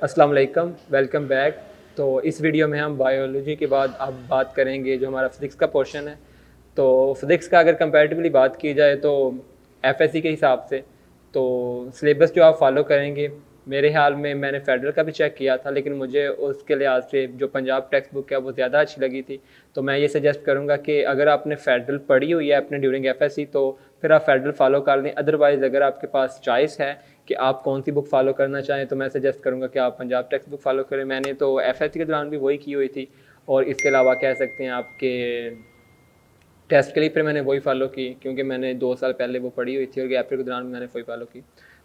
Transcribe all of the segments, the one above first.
अस्सलाम वालेकुम, welcome back. तो इस वीडियो में हम बायोलॉजी के बाद अब बात करेंगे जो हमारा फिज़िक्स का पोर्शन है। तो फिज़िक्स का अगर कंपैरेटिवली बात की जाए तो एफएससी के हिसाब से तो सिलेबस जो आप फॉलो करेंगे, मेरे ख्याल में मैंने फेडरल का भी चेक किया था, लेकिन मुझे उसके लिहाज से जो पंजाब टेक्स्ट बुक है वो ज़्यादा अच्छी लगी थी। तो मैं ये सजेस्ट करूँगा कि अगर आपने फेडरल पढ़ी हुई है अपने ड्यूरिंग एफएससी तो फिर आप फेडरल फॉलो कर लें। अदरवाइज़ अगर आपके पास चॉइस है कि आप कौन सी बुक फॉलो करना चाहें तो मैं सजेस्ट करूँगा कि आप पंजाब टेक्स्ट बुक फॉलो करें। मैंने तो एफएससी के दौरान भी वही की हुई थी, और इसके अलावा कह सकते हैं आपके टेस्ट के लिए फिर मैंने वही फॉलो की, क्योंकि मैंने 2 साल पहले वो पढ़ी हुई थी और गैप के दौरान भी मैंने वही फॉलो की।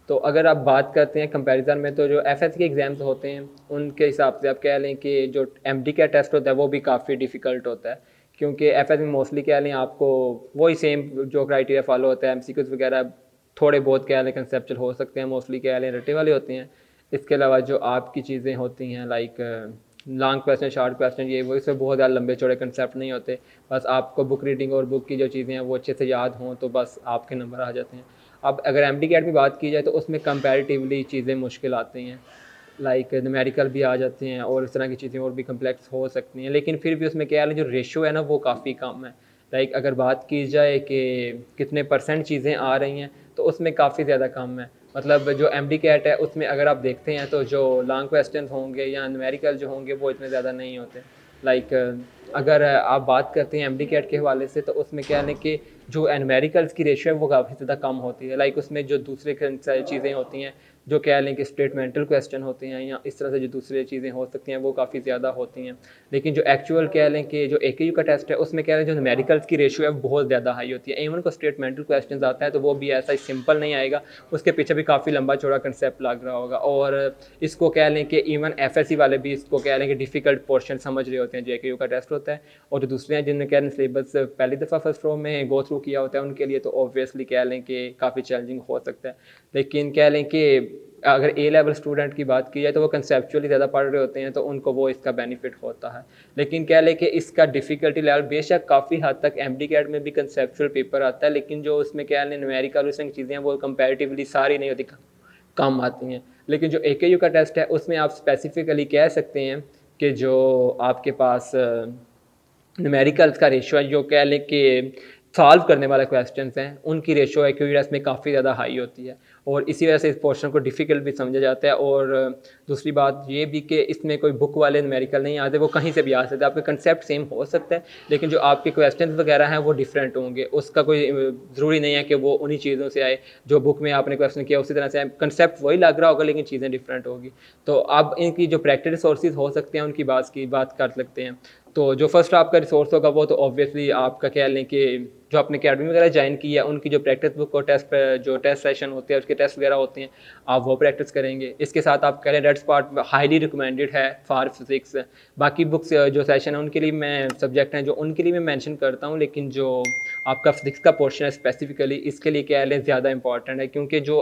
तो अगर आप बात करते हैं कंपैरिजन में, तो जो एफएससी के एग्ज़ाम्स होते हैं उनके हिसाब से आप कह लें कि जो एमडी का टेस्ट होता है वो भी काफ़ी डिफ़िकल्ट होता है, क्योंकि एफएससी में मोस्टली कह लें आपको वही सेम जो क्राइटेरिया फॉलो होता है, एमसीक्यूज वगैरह थोड़े बहुत कह लें कंसेप्चुअल हो सकते हैं, मोस्टली कह लें रटे वाले होते हैं। इसके अलावा जो आपकी चीज़ें होती हैं like long question, short question, ये वो इसमें बहुत ज़्यादा लंबे चौड़े कंसेप्ट नहीं होते। बस आपको बुक रीडिंग और बुक की जो चीज़ें हैं वो अच्छे से याद हों तो बस आपके नंबर आ जाते हैं। अब अगर एमडी कैट की बात की जाए तो उसमें कंपैरेटिवली चीज़ें मुश्किल आती हैं, लाइक न्यूमेरिकल भी आ जाते हैं और इस तरह की चीज़ें और भी कम्प्लेक्स हो सकती हैं, लेकिन फिर भी उसमें क्या है, जो रेशियो है ना वो काफ़ी कम है। लाइक अगर बात की जाए कि कितने परसेंट चीज़ें आ रही हैं तो उसमें काफ़ी ज़्यादा कम है। मतलब जो एमडी कैट है उसमें अगर आप देखते हैं तो जो लॉन्ग क्वेश्चन होंगे या न्यूमेरिकल जो होंगे वो इतने ज़्यादा नहीं होते। लाइक अगर आप बात करते हैं एमडी कैट के हवाले से तो उसमें क्या है कि जो न्यूमेरिकल्स की रेशियो है वो काफ़ी ज़्यादा कम होती है। लाइक उसमें जो दूसरे चीज़ें होती हैं, जो कह लें कि स्टेटमेंटल क्वेश्चन होते हैं या इस तरह से जो दूसरी चीज़ें हो सकती हैं वो काफ़ी ज़्यादा होती हैं। लेकिन जो एक्चुअल कह लें कि जो एकेयू का टेस्ट है उसमें कह लें जो न्यूमेरिकल्स की रेशियो है बहुत ज़्यादा हाई होती है। इवन को स्टेटमेंटल क्वेश्चन आता है तो वो भी ऐसा ही सिंपल नहीं आएगा, उसके पीछे भी काफ़ी लंबा चौड़ा कंसेप्ट लग रहा होगा। और इसको कह लें कि इवन एफएससी वाले भी इसको कह लें कि डिफ़िकल्ट पोर्शन समझ रहे होते हैं जो एकेयू का टेस्ट होता है। और जो दूसरे हैं जिनने कह लें सिलेबस पहली दफ़ा फर्स्ट रो में गो थ्रू किया होता है उनके लिए तो ऑब्वियसली कह लें कि काफ़ी चैलेंजिंग हो सकता है। लेकिन कह लें कि अगर ए लेवल स्टूडेंट की बात की जाए तो वो कंसेप्चुअली ज़्यादा पढ़ रहे होते हैं तो उनको वो इसका बेनिफिट होता है। लेकिन कह लें कि इसका डिफ़िकल्टी लेवल बेशक काफ़ी हद तक एमडी कैट में भी कंसेप्चुअल पेपर आता है, लेकिन जो उसमें कह लें न्यूमेरिकल उस तरह की चीज़ें हैं वो कंपैरेटिवली सारी नहीं होती, कम आती हैं। लेकिन जो एकेयू का टेस्ट है उसमें आप स्पेसिफिकली कह सकते हैं कि जो आपके पास न्यूमेरिकल्स का रेशियो है, जो कह लें कि सॉल्व करने वाले क्वेश्चंस हैं उनकी रेशियो एक्यूरेस में काफ़ी ज़्यादा हाई होती है, और इसी वजह से इस पोर्शन को डिफ़िकल्ट भी समझा जाता है। और दूसरी बात ये भी कि इसमें कोई बुक वाले न्यूमेरिकल नहीं आते, वो कहीं से भी आ सकते हैं। आपके कंसेप्ट सेम हो सकता है लेकिन जो आपके क्वेश्चन वगैरह हैं वो डिफरेंट होंगे, उसका कोई ज़रूरी नहीं है कि वो उन्हीं चीज़ों से आए जो बुक में आपने क्वेश्चन किया उसी तरह से आए। कंसेप्ट वही लग रहा होगा लेकिन चीज़ें डिफरेंट होगी। तो अब इनकी जो प्रैक्टिस रिसोर्सेज हो सकते हैं उनकी बात कर सकते हैं। तो जो फर्स्ट आपका रिसोर्स होगा वो तो ऑब्वियसली आपका कह लें कि जो आपने अकेडमी वगैरह ज्वाइन की है उनकी जो प्रैक्टिस बुक और जो टेस्ट सेशन होते हैं उसके टेस्ट वगैरह होते हैं, आप वो प्रैक्टिस करेंगे। इसके साथ आप कह रहे हैं डेट स्पॉट हाईली रिकमेंडेड है फॉर फिजिक्स। बाकी बुक्स जो सेशन है उनके लिए मैं सब्जेक्ट हैं जो उनके लिए मैं मेंशन करता हूँ, लेकिन जो आपका फिजिक्स का पोर्शन है स्पेसिफिकली इसके लिए कह लें ज़्यादा इंपॉर्टेंट है, क्योंकि जो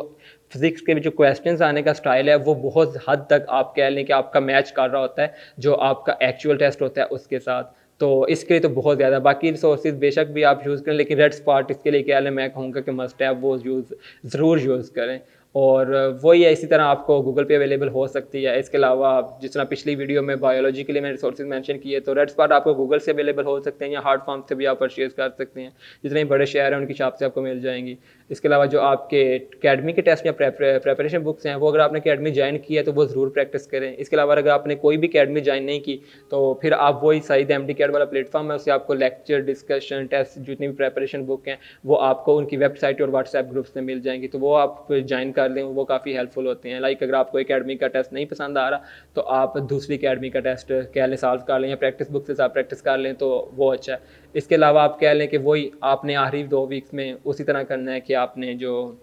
फिजिक्स के जो क्वेश्चंस आने का स्टाइल है वो बहुत हद तक आप कह लें कि आपका मैच कर रहा होता है जो आपका एक्चुअल टेस्ट होता है उसके साथ। तो इसके लिए तो बहुत ज़्यादा बाकी रिसोर्सेज बेशक भी आप यूज़ करें, लेकिन रेड स्पॉट इसके लिए क्या है मैं कहूँगा कि मस्ट है वो ज़रूर यूज़ करें। और वही है, इसी तरह आपको गूगल पे अवेलेबल हो सकती है। इसके अलावा जिस तरह पिछली वीडियो में बायोलॉजी के लिए मैंने रिसोर्सेज मेंशन किए, तो रेड स्पॉट आपको गूगल से अवेलेबल हो सकते हैं या हार्ड फॉर्म से भी आप परचेज कर सकते हैं। जितने बड़े शहर हैं उनकी शॉप से आपको मिल जाएंगी। इसके अलावा जो आपके अकेडमी के टेस्ट या प्रेपरेशन बुक्स हैं वो अगर आपने अकेडमी ज्वाइन की है तो वो ज़रूर प्रैक्टिस करें। इसके अलावा अगर आपने कोई भी अकेडमी ज्वाइन नहीं की तो फिर आप वही सईद एमडी कैट वाला प्लेटफॉर्म है, उससे आपको लेक्चर, डिस्कशन, टेस्ट, जितनी भी प्रेपरेशन बुक हैं वो आपको उनकी वेबसाइट और व्हाट्सएप ग्रुप्स में मिल जाएंगी, तो वो आप ज्वाइन कर लें, वो काफ़ी हेल्पफुल होते हैं। लाइक अगर आपको अकेडमी का टेस्ट नहीं पसंद आ रहा तो आप दूसरी अकेडमी का टेस्ट कह लें सॉल्व कर लें या प्रैक्टिस बुक से आप प्रैक्टिस कर लें तो वो अच्छा है। इसके अलावा आप कह लें कि वही आपने आखिरी 2 वीक्स में उसी तरह करना है कि आपने जो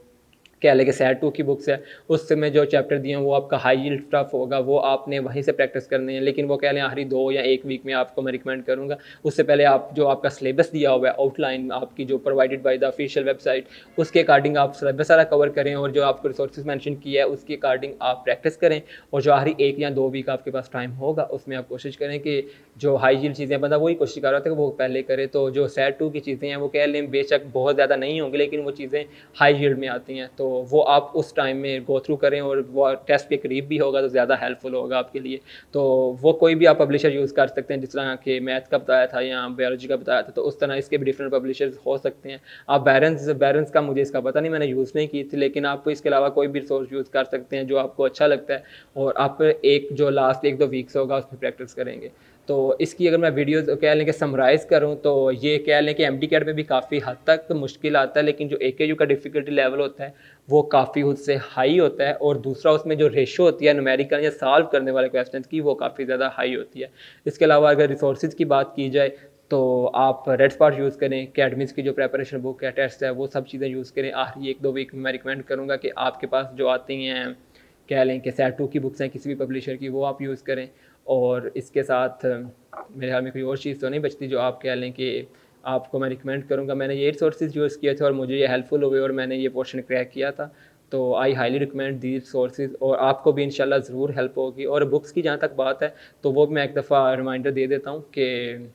कह लें कि सेट 2 की बुक्स है उसमें जो चैप्टर दिए हैं वो आपका हाई यील्ड स्टफ होगा, वो आपने वहीं से प्रैक्टिस करनी है। लेकिन वो कह लें आखिरी 2 या 1 वीक में आपको मैं रिकमेंड करूँगा उससे पहले आप जो आपका सिलेबस दिया हुआ है आउटलाइन आपकी जो provided by the official website उसके अकॉर्डिंग आप सिलेबस सारा कवर करें, और जो आपको रिसोर्सेज मेंशन किया है उसके अकॉर्डिंग आप प्रैक्टिस करें। और जो आखिरी 1 या 2 वीक आपके पास टाइम होगा उसमें आप कोशिश करें कि जो हाई यील्ड चीज़ें बंदा वही कोशिश कर रहा था कि वो पहले करे। तो जो सेट 2 की चीज़ें हैं वो कह लें बेशक बहुत ज़्यादा नहीं होंगी लेकिन वो चीज़ें हाई यील्ड में आती हैं, तो वो आप उस टाइम में गो थ्रू करें और वो टेस्ट के करीब भी होगा तो ज़्यादा हेल्पफुल होगा आपके लिए। तो वो कोई भी आप पब्लिशर यूज़ कर सकते हैं, जिस तरह के मैथ का बताया था या बायोलॉजी का बताया था, तो उस तरह इसके भी डिफरेंट पब्लिशर्स हो सकते हैं। आप बैरेंस का मुझे इसका पता नहीं, मैंने यूज़ नहीं की थी, लेकिन आप इसके अलावा कोई भी रिसोर्स यूज़ कर सकते हैं जो आपको अच्छा लगता है, और आप एक जो लास्ट 1-2 वीक्स होगा उसमें प्रैक्टिस करेंगे। तो इसकी अगर मैं वीडियोस कह लें कि समराइज़ करूं तो ये कह लें कि एमडी-कैट में भी काफ़ी हद तक मुश्किल आता है, लेकिन जो एकेयू का डिफ़िकल्टी लेवल होता है वो काफ़ी उससे हाई होता है, और दूसरा उसमें जो रेशो होती है न्यूमेरिकल या सॉल्व करने वाले क्वेश्चंस की वो काफ़ी ज़्यादा हाई होती है। इसके अलावा अगर रिसोर्सेज की बात की जाए तो आप रेड स्पॉट यूज़ करें, अकेडमीज़ की जो प्रिपरेशन बुक है, टेस्ट है, वो सब चीज़ें यूज़ करें। आखिरी 1-2 वीक में मैं रिकमेंड करूँगा कि आपके पास जो आती हैं कह लें कि सेट 2 की बुक्स हैं किसी भी पब्लिशर की, वो आप यूज़ करें। और इसके साथ मेरे ख्याल में कोई और चीज़ तो नहीं बचती जो आप कह लें कि आपको मैं रिकमेंड करूँगा। मैंने ये सोर्सेज यूज़ किए थे और मुझे ये हेल्पफुल हुए और मैंने ये पोर्शन क्रैक किया था, तो I highly recommend these sources, और आपको भी इंशाल्लाह ज़रूर हेल्प होगी। और बुक्स की जहाँ तक बात है तो वो मैं एक दफ़ा रिमाइंडर दे देता हूँ कि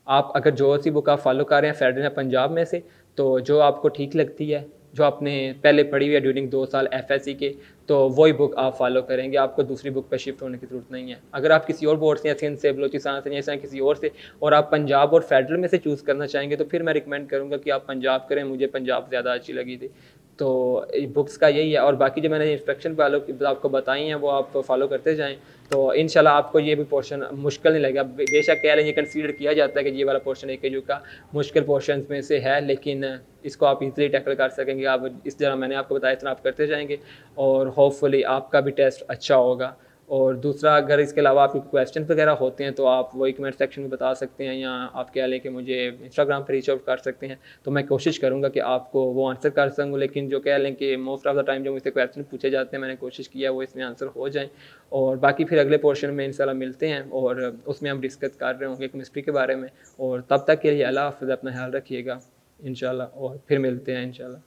आप अगर जो सी बुक आप फॉलो कर रहे हैं फेडरल या पंजाब में से, तो जो आपको ठीक लगती है, जो आपने पहले पढ़ी हुई है ड्यूरिंग 2 साल एफएससी के, तो वही बुक आप फॉलो करेंगे, आपको दूसरी बुक पर शिफ्ट होने की ज़रूरत नहीं है। अगर आप किसी और बोर्ड से या सिंध से, बलोचिस्तान से, या किसी और से, और आप पंजाब और फेडरल में से चूज़ करना चाहेंगे, तो फिर मैं रिकमेंड करूँगा कि आप पंजाब करें। मुझे पंजाब ज़्यादा अच्छी लगी थी। तो बुक्स का यही है, और बाकी जो मैंने इंस्ट्रक्शन वालों की आपको बताई हैं वो आप फॉलो करते जाएँ, तो इंशाल्लाह आपको ये भी पोर्शन मुश्किल नहीं लगेगा। बेशक कह लें ये कंसीडर किया जाता है कि ये वाला पोर्शन एकेयू का मुश्किल पोर्शन में से है, लेकिन इसको आप इजीली टैकल कर सकेंगे। आप इस तरह मैंने आपको बताया, इस तरह आप करते जाएंगे और होपफुली आपका भी टेस्ट अच्छा होगा। और दूसरा, अगर इसके अलावा आपके क्वेश्चन वगैरह होते हैं तो आप वही कमेंट सेक्शन में बता सकते हैं, या आप कह लें कि मुझे इंस्टाग्राम पर रीच आउट कर सकते हैं, तो मैं कोशिश करूँगा कि आपको वो आंसर कर सकूँ। लेकिन जो कह लें कि मोस्ट ऑफ द टाइम जो मुझसे क्वेश्चन पूछे जाते हैं, मैंने कोशिश किया वो इसमें आंसर हो जाएँ। और बाकी फिर अगले पोर्शन में इंशाल्लाह मिलते हैं और उसमें हम डिस्कस कर रहे होंगे केमिस्ट्री के बारे में। और तब तक के लिए अल्लाह हाफ़िज़, अपना ख्याल रखिएगा इंशाल्लाह, और फिर मिलते हैं इंशाल्लाह।